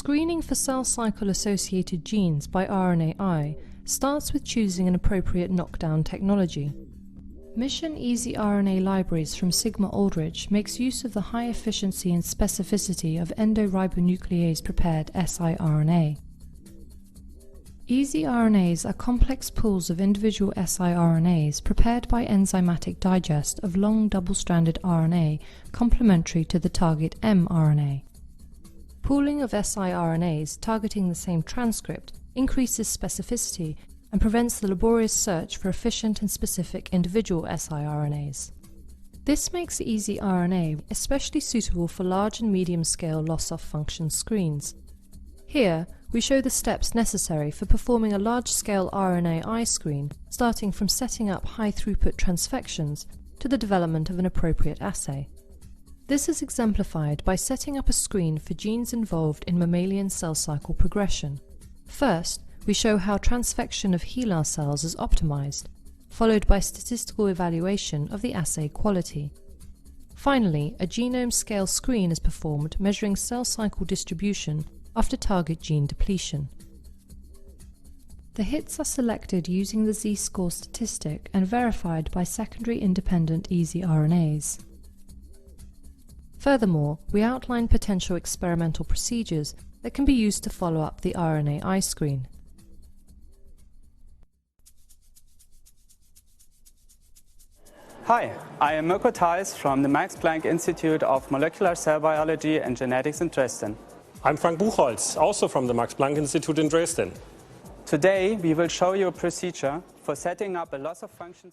Screening for cell cycle-associated genes by RNAi starts with choosing an appropriate knockdown technology. Mission esiRNA libraries from Sigma-Aldrich makes use of the high efficiency and specificity of endoribonuclease-prepared siRNA. esiRNAs are complex pools of individual siRNAs prepared by enzymatic digest of long double-stranded RNA complementary to the target mRNA. Pooling of siRNAs targeting the same transcript increases specificity and prevents the laborious search for efficient and specific individual siRNAs. This makes esiRNA especially suitable for large and medium-scale loss-of-function screens. Here, we show the steps necessary for performing a large-scale RNAi screen, starting from setting up high-throughput transfections to the development of an appropriate assay. This is exemplified by setting up a screen for genes involved in mammalian cell cycle progression. First, we show how transfection of HeLa cells is optimized, followed by statistical evaluation of the assay quality. Finally, a genome-scale screen is performed measuring cell cycle distribution after target gene depletion. The hits are selected using the z-score statistic and verified by secondary independent esiRNAs. Furthermore, we outline potential experimental procedures that can be used to follow up the RNAi screen. Hi, I am Mirko Theis from the Max Planck Institute of Molecular Cell Biology and Genetics in Dresden. I'm Buchholz, also from the Max Planck Institute in Dresden. Today we will show you a procedure for setting up a loss-of-function